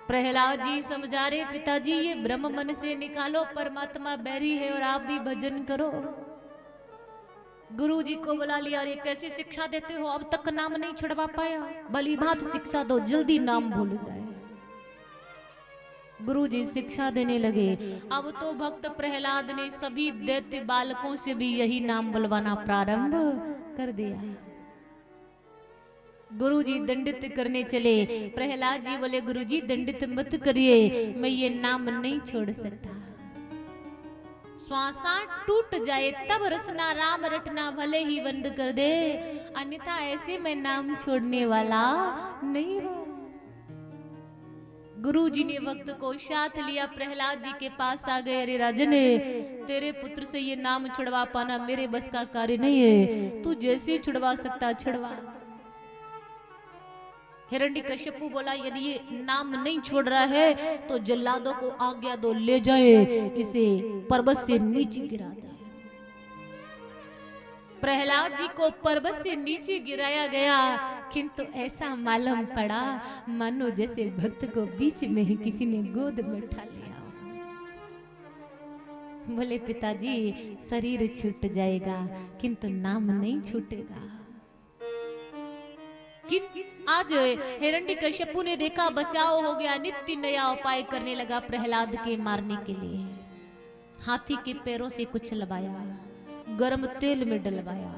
प्रहलाद जी समझा रहे पिताजी ये ब्रह्म मन से निकालो, परमात्मा बैरी है और आप भी भजन करो। गुरु जी को बुला लिया, अरे कैसी शिक्षा देते हो, अब तक नाम नहीं छुड़वा पाया, भली भांति शिक्षा दो, जल्दी नाम भूल जाए। गुरु जी शिक्षा देने लगे। अब तो भक्त प्रहलाद ने सभी दैत्य बालकों से भी यही नाम बुलवाना प्रारंभ कर दिया। गुरु जी दंडित करने चले। प्रहलाद जी बोले गुरु जी दंडित मत करिए, मैं ये नाम नहीं छोड़ सकता। श्वासा टूट जाए तब रसना राम रटना भले ही बंद कर दे, अन्यथा ऐसे मैं नाम छोड़ने वाला नहीं हूं। गुरु जी ने वक्त को साथ लिया, प्रहलाद जी के पास आ गए। अरे राजन, तेरे पुत्र से ये नाम छुड़वा पाना मेरे बस का कार्य नहीं है, तू जैसे छुड़वा सकता छुड़वा। हिरण्यकश्यपु बोला यदि ये नाम नहीं छोड़ रहा है तो जल्लादों को आज्ञा दो, ले जाए इसे पर्वत से नीचे गिरा दे। प्रहलाद जी को पर्वत से नीचे गिराया गया, किंतु ऐसा मालूम पड़ा मानो जैसे भक्त को बीच में ही किसी ने गोद में उठा लिया। बोले पिताजी शरीर छूट जाएगा किंतु नाम नहीं छूटेगा। आज हिरण्यकश्यपु ने देखा बचाव हो गया, नित्य नया उपाय करने लगा प्रहलाद के मारने के लिए। हाथी के पैरों से कुछ लबाया, गर्म तेल में डलवाया,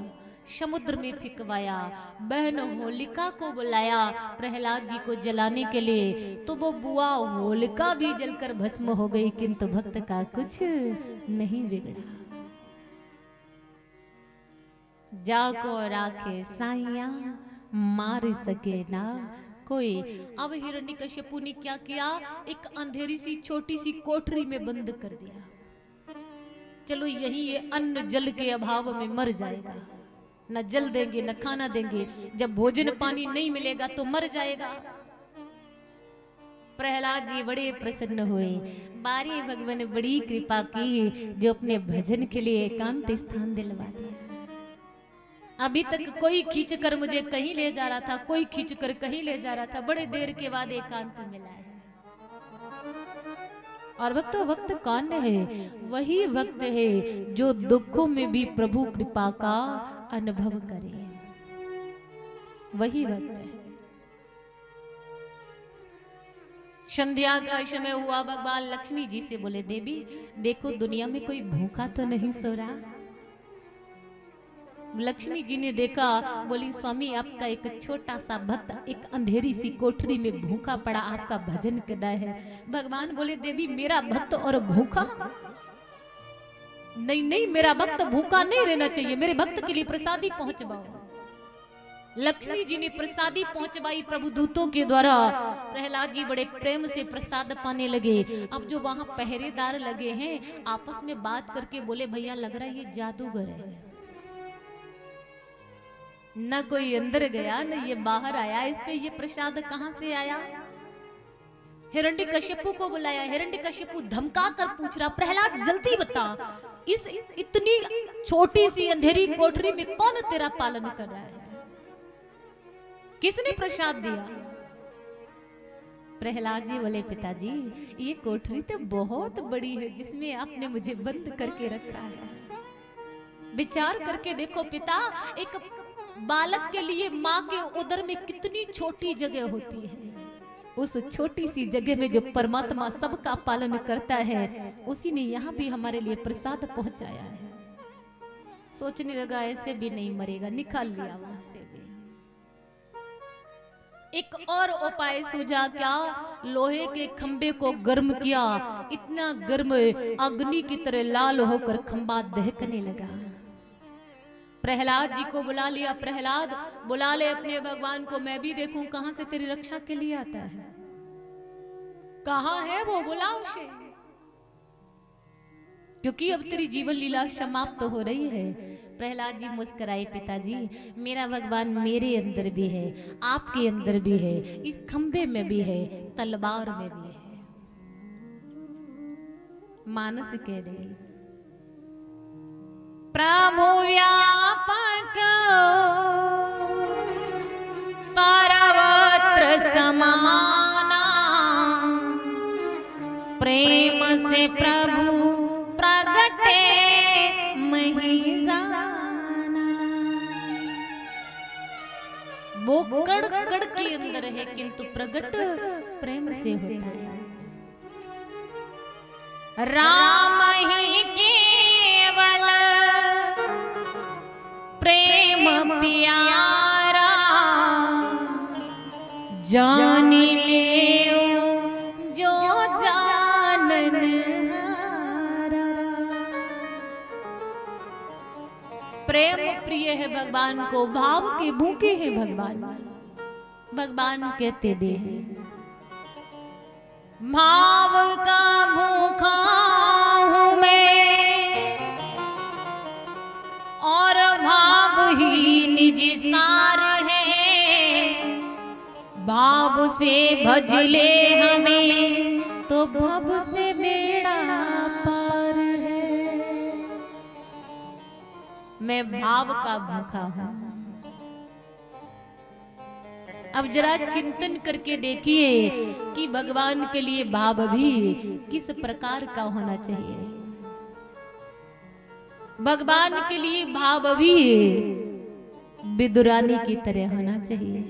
समुद्र में फिकवाया, बहन होलिका को बुलाया प्रहलाद जी को जलाने के लिए, तो वो बुआ होलिका भी जलकर भस्म हो गई, किंतु भक्त का कुछ नहीं बिगड़ा। जाको राखे साइया मार सके ना कोई। अब हिरण्यकश्यपु ने क्या किया, एक अंधेरी सी छोटी सी कोठरी में बंद कर दिया। चलो यही ये अन्न जल के अभाव में मर जाएगा, न जल देंगे न खाना देंगे, जब भोजन पानी नहीं मिलेगा तो मर जाएगा। प्रहलाद जी बड़े प्रसन्न हुए। बारी भगवान बड़ी कृपा की जो अपने भजन के लिए एकांत स्थान दिलवा दिया। अभी तक कोई खींच कर मुझे कहीं ले जा रहा था, कोई खींच कर कहीं ले जा रहा था, बड़े देर के बाद एकांत मिला है। और भक्त कौन है? वही भक्त है जो दुखों में भी प्रभु कृपा का अनुभव करे, वही भक्त है। संध्या का समय हुआ, भगवान लक्ष्मी जी से बोले देवी देखो दुनिया में कोई भूखा तो नहीं सो रहा। लक्ष्मी जी ने देखा, बोली स्वामी आपका एक छोटा सा भक्त एक अंधेरी सी कोठरी में भूखा पड़ा, आपका भजन कर रहा है। भगवान बोले देवी मेरा भक्त और भूखा नहीं, नहीं मेरा भक्त भूखा नहीं रहना चाहिए, मेरे भक्त के लिए प्रसादी पहुंचवाओ। लक्ष्मी जी ने प्रसादी पहुंचवाई प्रभु दूतों के द्वारा। प्रहलाद जी बड़े प्रेम से प्रसाद पाने लगे। अब जो वहां पहरेदार लगे हैं आपस में बात करके बोले भैया लग रहा है ये जादूगर है, न कोई अंदर गया न ये बाहर आया, इस पे ये प्रसाद कहां से आया। हिरण्यकश्यपु को बुलाया। हिरण्यकश्यपु धमका कर पूछ रहा प्रहलाद जल्दी बता, इस इतनी छोटी सी अंधेरी कोठरी में कौन तेरा पालन कर रहा है, किसने प्रसाद दिया। प्रहलाद जी बोले पिताजी ये कोठरी तो बहुत बड़ी है जिसमें आपने मुझे बंद करके रखा है। विचार करके देखो पिता, एक बालक के लिए माँ के उदर में कितनी छोटी जगह होती है, उस छोटी सी जगह में जो परमात्मा सबका पालन करता है उसी ने यहाँ भी हमारे लिए प्रसाद पहुंचाया है। सोचने लगा ऐसे भी नहीं मरेगा, निकाल लिया वहां से भी। एक और उपाय सूझा, क्या लोहे के खंबे को गर्म किया, इतना गर्म अग्नि की तरह लाल होकर खंबा दहकने लगा। प्रहलाद जी को बुला लिया। प्रहलाद बुला ले अपने भगवान को, मैं भी देखूं कहां से तेरी रक्षा के लिए आता है, कहां है वो, बुला उसे, क्योंकि अब तेरी जीवन लीला समाप्त तो हो रही है। प्रहलाद जी मुस्कुराए, पिताजी मेरा भगवान मेरे अंदर भी है, आपके अंदर भी है, इस खंबे में भी है, तलवार में भी है। मानस कह रही प्रभु व्यापक सर्वत्र समाना, में प्रभु प्रगटे मही जाना। वो कड़ कड़ के अंदर है किंतु प्रगट प्रेम से होता है। राम ही केवल प्रेम प्यारा, जान ले जो जानन हारा। प्रेम प्रिय है भगवान को, भाव के भूखे हैं भगवान। भगवान कहते भी हैं भाव का भूखा हूं मैं, और भाव ही निज सार है। भाव से भज ले हमें तो भव से बेड़ा पार है। मैं भाव का भूखा हूं। अब जरा चिंतन करके देखिए कि भगवान के लिए भाव भी किस प्रकार का होना चाहिए। भगवान के लिए भाव भी विदुरानी की तरह होना चाहिए।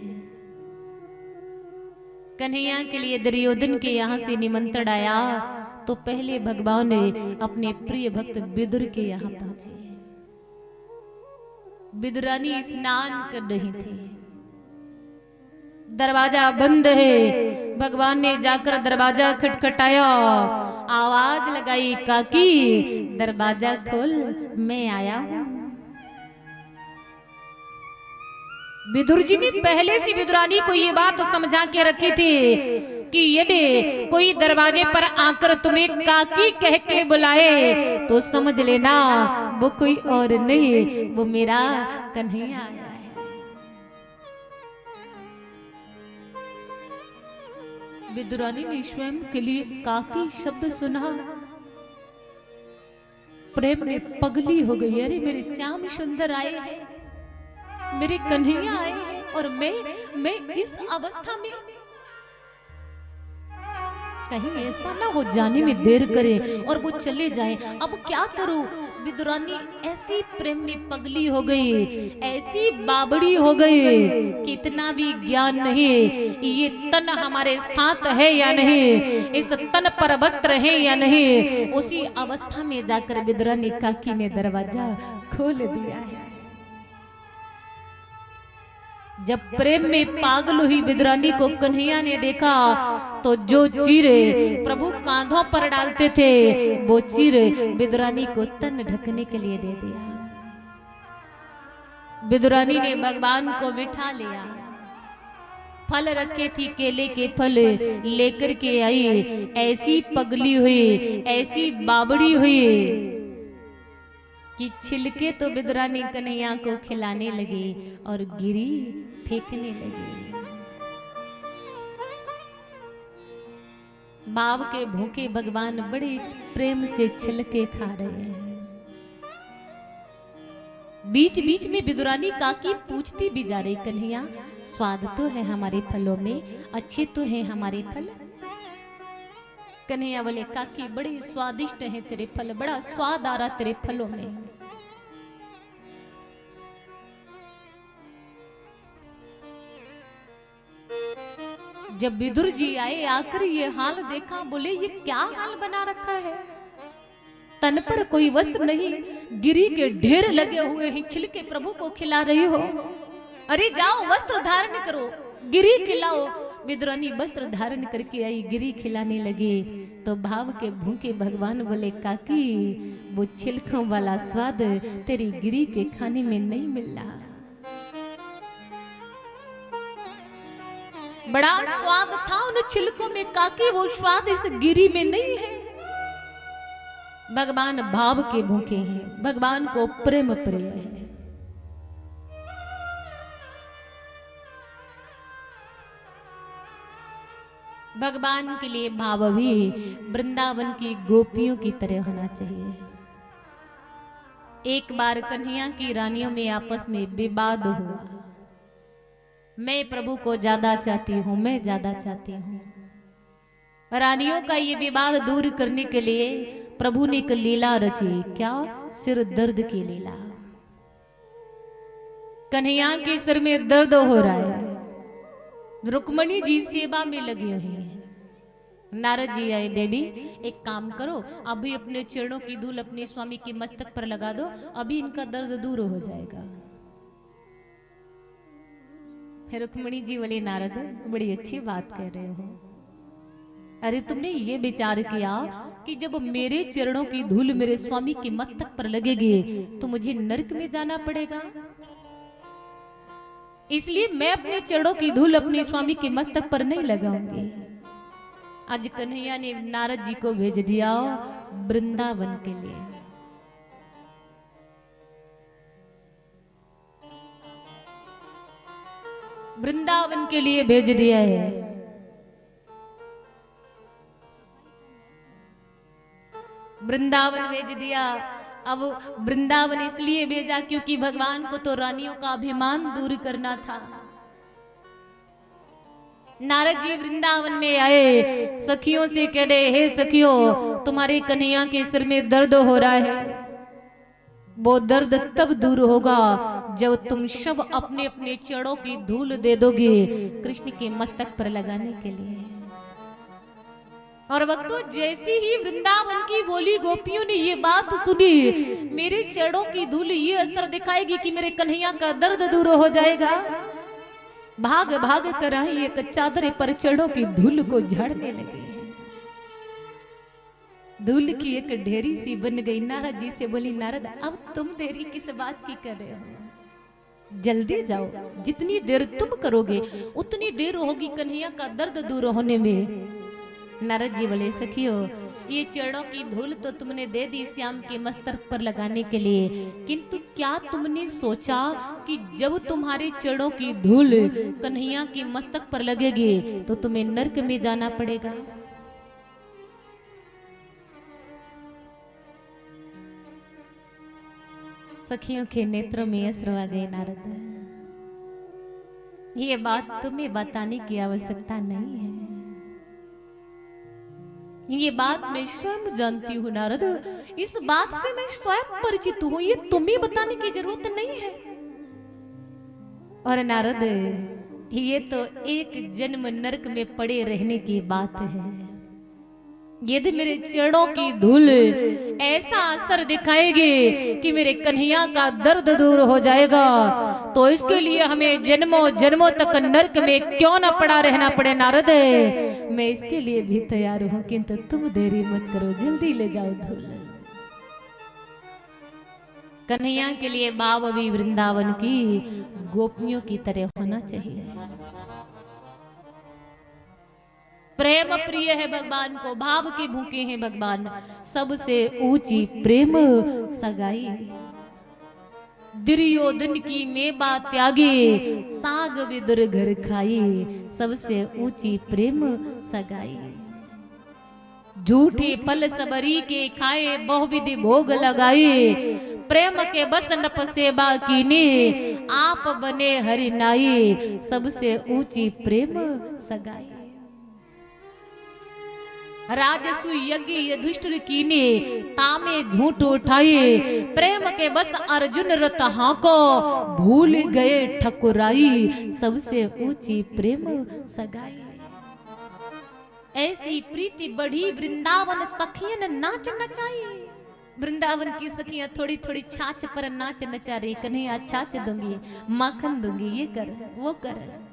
कन्हैया के लिए दुर्योधन के यहाँ से निमंत्रण आया तो पहले भगवान ने अपने प्रिय भक्त विदुर के यहाँ पहुंचे। विदुरानी स्नान कर रही थी, दरवाजा बंद है। भगवान ने जाकर दरवाजा खटखटाया, आवाज लगाई, काकी दरवाजा खोल, मैं आया हूं। विदुर जी ने पहले से विदुरानी को ये बात समझा के रखी थी कि यदि कोई दरवाजे पर आकर तुम्हें काकी कह के बुलाए तो समझ लेना वो कोई और नहीं, वो मेरा कन्हैया आया है। विदुरानी ने स्वयं के लिए काकी शब्द सुना, प्रेम में पगली हो गई। अरे मेरे श्याम सुंदर आए हैं, मेरे कन्हैया आए हैं, और मैं इस अवस्था में, कहीं ऐसा ना हो जाने में देर करें और वो चले जाएं। अब क्या करूं? विदुरानी ऐसी प्रेम में पगली हो गई, ऐसी बाबड़ी हो गई कि इतना भी ज्ञान नहीं ये तन हमारे साथ है या नहीं, इस तन पर वस्त्र है या नहीं। उसी अवस्था में जाकर विदुरानी काकी ने दरवाजा खोल दिया है। जब प्रेम में पागल हुई विदुरानी को कन्हैया ने देखा तो जो चीरे प्रभु कांधों पर डालते थे वो चीरे विदुरानी को तन ढकने के लिए दे दिया। विदुरानी ने भगवान को बिठा लिया, फल रखे थी, केले के फल लेकर के आई। ऐसी पगली हुई, ऐसी बाबड़ी हुई कि छिलके तो विदुरानी कन्हैया को खिलाने लगी और गिरी फेंकने लगी। भाव के भूखे भगवान बड़े प्रेम से छिलके खा रहे हैं। बीच बीच में विदुरानी काकी पूछती भी जा रही, कन्हैया स्वाद तो है हमारे फलों में, अच्छे तो हैं हमारे फल। कन्हैया बोले, काकी बड़े स्वादिष्ट हैं तेरे फल, बड़ा स्वाद आ रहा तेरे फलों में। जब विदुर जी आए, आकर ये हाल देखा, बोले ये क्या हाल बना रखा है? तन पर कोई वस्त्र नहीं, गिरी के ढेर लगे हुए हैं, छिलके प्रभु को खिला रही हो। अरे जाओ वस्त्र धारण करो, गिरी खिलाओ। विदुरानी वस्त्र धारण करके आई, गिरी खिलाने लगे तो भाव के भूखे भगवान बोले, काकी वो छिलकों वाला स्वाद तेरी गिरी के खाने में नहीं मिल रहा। बड़ा स्वाद था उन छिलकों में काकी, वो स्वाद इस गिरी में नहीं है। भगवान भाव के भूखे हैं, भगवान को प्रेम प्रिय है। भगवान के लिए भाव भी वृंदावन की गोपियों की तरह होना चाहिए। एक बार कन्हैया की रानियों में आपस में विवाद हुआ। मैं प्रभु को ज्यादा चाहती हूँ, मैं ज्यादा चाहती हूँ। रानियों का ये विवाद दूर करने के लिए प्रभु ने एक लीला रची। क्या? सिर दर्द की लीला। कन्हैया के सिर में दर्द हो रहा है, रुक्मणी जी सेवा में लगी हुई है। नारद जी आए, देवी एक काम करो, अभी अपने चरणों की धूल अपने स्वामी के मस्तक पर लगा दो, अभी इनका दर्द दूर हो जाएगा। फिर रुक्मणी जी बोले, नारद बड़ी अच्छी बात कह रहे हो। अरे तुमने ये विचार किया कि जब मेरे चरणों की धूल मेरे स्वामी के मस्तक पर लगेगी तो मुझे नरक में जाना पड़ेगा, इसलिए मैं अपने चरणों की धूल अपने स्वामी के मस्तक पर नहीं लगाऊंगी। आज कन्हैया ने नारद जी को भेज दिया वृंदावन के लिए। वृंदावन के लिए भेज दिया है। वृंदावन भेज दिया। अब वृंदावन इसलिए भेजा क्योंकि भगवान को तो रानियों का अभिमान दूर करना था। नारद जी वृंदावन में आए, सखियों से कह रहे, हे सखियों, तुम्हारे कन्हैया के सिर में दर्द हो रहा है। वो दर्द तब दूर होगा जब तुम सब अपने अपने चरणों की धूल दे दोगे कृष्ण के मस्तक पर लगाने के लिए। और वक्तों, जैसी ही वृंदावन की बोली गोपियों ने ये बात सुनी, मेरे चरणों की धूल ये असर दिखाएगी कि मेरे कन्हैया का दर्द दूर हो जाएगा। भाग भाग कर आई, एक चादर पर चरणों की धूल को झाड़ने लगी। धूल की एक ढेरी सी बन गई। नारद जी से बोली, नारद अब तुम देरी किस बात की कर रहे हो? जल्दी जाओ, जितनी देर तुम करोगे उतनी देर होगी कन्हैया का दर्द दूर होने में। नारद जी बोले, सखियो, ये चरणों की धूल तो तुमने दे दी श्याम के मस्तक पर लगाने के लिए, किंतु क्या तुमने सोचा कि जब तुम्हारे चरणों की धूल कन्हैया के मस्तक पर लगेगी तो तुम्हें नरक में जाना पड़ेगा? सखियों के नेत्रों में अश्रु आ गए। नारद, ये बात तुम्हें बताने की आवश्यकता नहीं है, ये बात मैं स्वयं जानती हूँ। नारद, इस बात से मैं स्वयं परिचित हूँ, ये तुम्हें बताने की जरूरत नहीं है। और नारद, ये तो एक जन्म नरक में पड़े रहने की बात है। यदि मेरे चरणों की धूल ऐसा असर दिखाएगी कि मेरे कन्हैया का दर्द दूर हो जाएगा, तो इसके लिए हमें जन्मों जन्मों तक नरक में क्यों न पड़ा रहना पड़े। नारद, मैं इसके लिए भी तैयार हूं, किंतु तुम देरी मत करो, जल्दी ले जाओ धूल। कन्हैया के लिए भाव अभी वृंदावन की गोपियों की तरह होना चाहिए। प्रेम प्रिय है भगवान को, भाव के भूखे हैं भगवान। सबसे ऊंची प्रेम सगाई, दुर्योधन की मेवा त्यागी, साग विदुर घर खाई। सबसे ऊंची प्रेम सगाई, झूठे फल सबरी के खाए, बहुविधि भोग लगाए। प्रेम के बस नप सेवा कीने, आप बने हरि नाई। सबसे ऊंची प्रेम सगाई, राजसु यज्ञ युधिष्ठिर कीने, तामे झूठ उठाए। प्रेम के बस अर्जुन रत हाको, भूल गए ठकुराई। सबसे ऊंची प्रेम सगाई, ऐसी प्रीति बढ़ी वृंदावन सखियन नाच नचाई। वृंदावन की सखियां थोड़ी थोड़ी छाछ पर नाच नचा रही, कन्हैया छाछ दूंगी, माखन दूंगी, ये कर वो कर।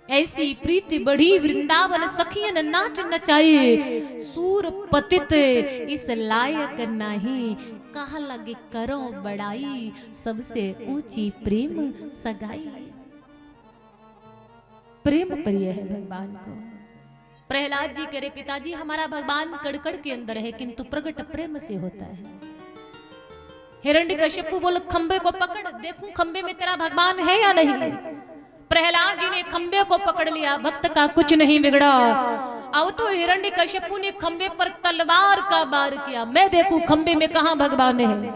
ऐसी प्रीति बढ़ी वृंदावन सखियन नाच नचाई। सूर पतित इस लायक नहीं, कहा लगे करो बड़ाई। सबसे ऊंची प्रेम सगाई, प्रेम प्रिय है भगवान को। प्रहलाद जी कह रहे, पिताजी हमारा भगवान कड़कड़ के अंदर है, किंतु प्रकट प्रेम से होता है। हिरण्यकश्यप बोले, खंबे को पकड़, देखूं खंबे में तेरा भगवान है या नहीं। प्रहलाद जी ने खंबे को पकड़ लिया, भक्त का कुछ नहीं बिगड़ा। अब तो हिरण्यकश्यप ने खंबे पर तलवार का वार किया, मैं देखूं खंबे में कहां भगवान है।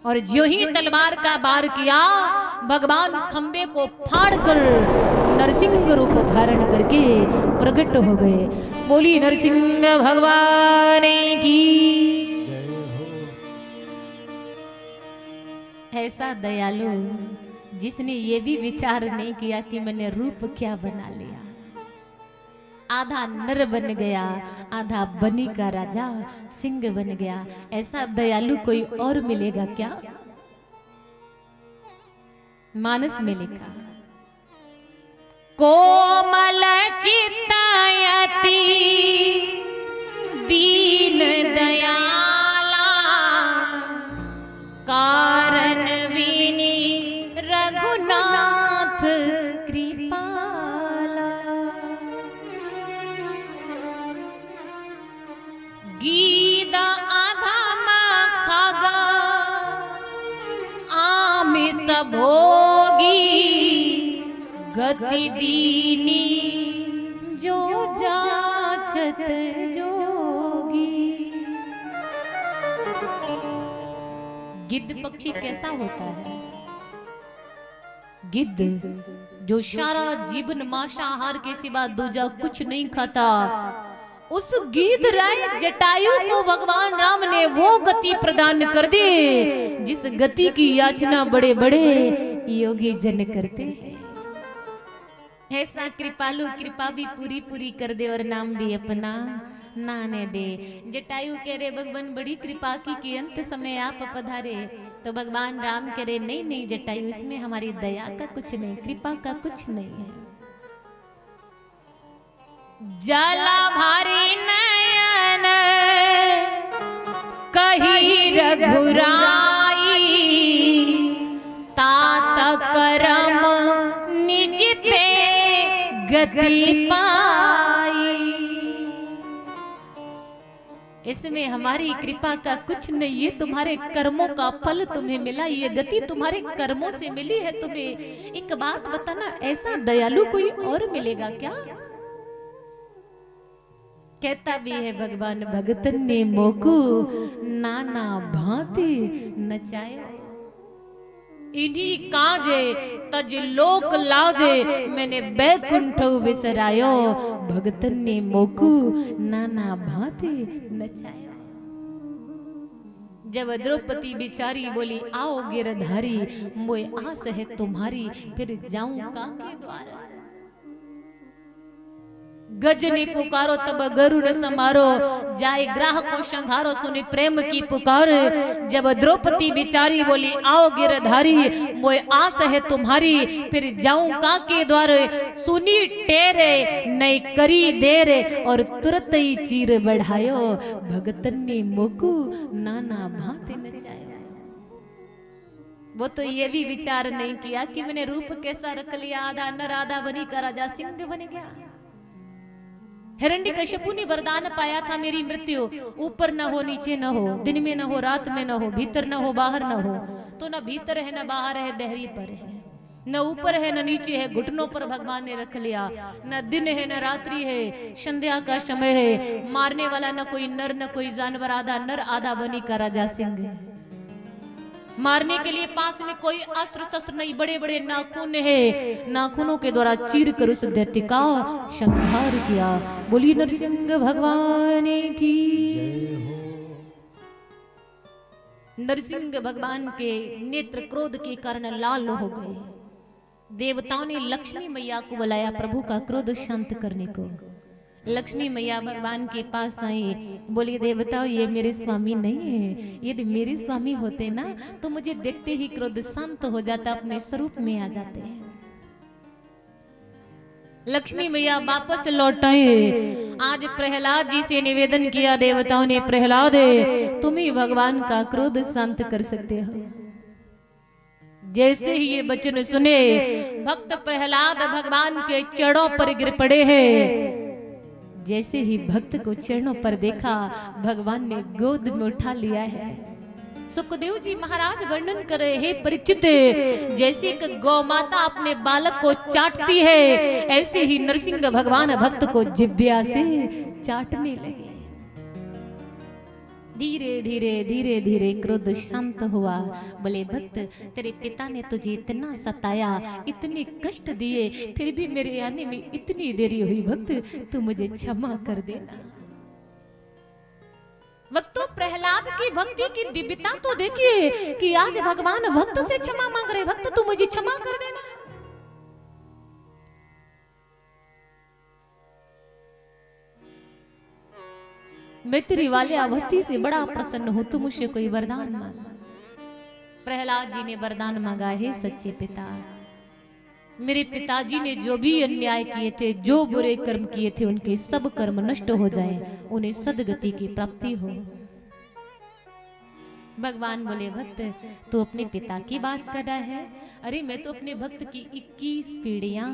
और जो ही तलवार का वार किया, भगवान खंबे को फाड़ कर नरसिंह रूप धारण करके प्रकट हो गए। बोली नरसिंह भगवान की। ऐसा दयालु जिसने ये भी विचार नहीं किया कि मैंने रूप क्या बना लिया। आधा नर बन गया, आधा बनी का राजा सिंह बन गया। ऐसा दयालु कोई और मिलेगा क्या? मानस में लिखा, कोमल चित्तयति दीन दयाला, कारण विनी रघुनाथ कृपाला। गीत अधम खगा आमिष भोगी, गति दीनी जो जाचत जोगी। गिद्ध पक्षी कैसा होता है? गिद्ध जो सारा जीवन मांसाहार के सिवा दूजा कुछ नहीं खाता, उस गिद्ध राय जटायु को भगवान राम ने वो गति प्रदान कर दी जिस गति की याचना बड़े बड़े योगी जन करते हैं। ऐसा कृपालु कृपा भी पूरी पूरी कर दे और नाम भी अपना नाने दे। जटायु कह रहे भगवान बड़ी कृपा की कि अंत समय आप पधारे, तो भगवान राम कह रहे नहीं नहीं जटायु, इसमें हमारी दया का कुछ नहीं, कृपा का कुछ नहीं है। जला भारी नयन कही रघुराई, तात करम निज ते गति पाई। इसमें हमारी कृपा का कुछ नहीं, ये तुम्हारे कर्मों का फल तुम्हें मिला, ये गति तुम्हारे कर्मों से मिली है तुम्हें। एक बात बताना, ऐसा दयालु कोई और मिलेगा क्या? कहता भी है भगवान भगतन ने मोकू नाना भांति नचायो, इन्हीं काजे तज लोक लाजे, मैंने बैकुंठ विसरायो। भगतन ने मोकू नाना भांति नचायो। जब द्रौपदी बिचारी बोली आओ गिरधारी, मोए आस है तुम्हारी, फिर जाऊं काके द्वारा। गज ने पुकारो तब गरुड़ समारो, जाए ग्राह को संघारो, सुनी प्रेम की पुकार। जब द्रौपदी बिचारी बोली आओ गिरधारी, मोए आस है तुम्हारी, फिर जाऊं काके द्वार। सुनी टेरे नई करी देर, और तुरंत ही चीर बढ़ायो। भगतन ने मोकू नाना भांति नचायो। वो तो ये भी विचार नहीं किया कि मैंने रूप कैसा रख लिया, आधा नर आधा बनी का राजा सिंह बन गया। हिरण्यकशिपु ने वरदान पाया था मेरी मृत्यु ऊपर न हो नीचे न हो, दिन में न हो रात में न हो, भीतर न हो बाहर न हो। तो न भीतर है न बाहर है, दहरी पर है, न ऊपर है न नीचे है, घुटनों पर भगवान ने रख लिया। न दिन है न रात्रि है, संध्या का समय है। मारने वाला न कोई नर न कोई जानवर, आधा नर आधा बनी का राजा सिंह है। मारने के लिए पास में कोई अस्त्र शस्त्र नहीं, बड़े बड़े नाखून है, नाखूनों के द्वारा चीर कर उस दैत्य का संहार किया। बोली नरसिंह भगवान की। नरसिंह भगवान के नेत्र क्रोध के कारण लाल हो गए। देवताओं ने लक्ष्मी मैया को बुलाया प्रभु का क्रोध शांत करने को। लक्ष्मी मैया भगवान के पास आई, बोली देवताओं ये मेरे स्वामी नहीं है, यदि मेरे स्वामी होते ना तो मुझे देखते ही क्रोध शांत हो जाता, अपने स्वरूप में आ जाते हैं। लक्ष्मी मैया वापस लौट आए। आज प्रहलाद जी से निवेदन किया देवताओं ने, प्रहलाद तुम ही भगवान का क्रोध शांत कर सकते हो। जैसे ही ये वचन सुने भक्त प्रहलाद भगवान के चरणों पर गिर पड़े हैं। जैसे ही भक्त को चरणों पर देखा भगवान ने गोद में उठा लिया है। सुखदेव जी महाराज वर्णन कर रहे हैं, परिचित जैसे एक गौ माता अपने बालक को चाटती है, ऐसे ही नरसिंह भगवान भक्त को जिब्या से चाटने लगे। धीरे धीरे धीरे धीरे क्रोध शांत हुआ। बोले भक्त, तेरे पिता ने तुझे इतना सताया, इतने कष्ट दिए, फिर भी मेरे आने में इतनी देरी हुई। भक्त, तू मुझे क्षमा कर देना। भक्तों, प्रहलाद की भक्ति की दिव्यता तो देखिए कि आज भगवान भक्त से क्षमा मांग रहे। भक्त, तू मुझे क्षमा कर देना। मैं तेरी वाले अवस्थी से बड़ा प्रसन्न हूं, तू मुझसे कोई वरदान मांग। प्रहलाद जी ने वरदान मांगा, हे सच्चे पिता, मेरे पिताजी ने जो भी अन्याय किए थे, जो बुरे कर्म किए थे, उनके सब कर्म नष्ट हो जाएं, उन्हें सदगति की प्राप्ति हो। भगवान बोले, भक्त तू अपने पिता की बात कर रहा है? अरे मैं तो अपने भक्त की 21 पीढ़ियां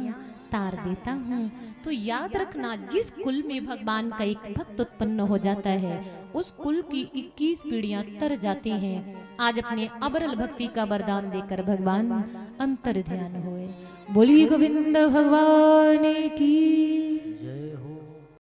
तार देता हूँ। तो याद रखना, जिस कुल में भगवान का एक भक्त उत्पन्न हो जाता है, उस कुल की 21 पीढ़ियां तर जाती हैं। आज अपने अबरल भक्ति का वरदान देकर भगवान अंतर ध्यान हुए। बोलिए गोविंद भगवान की।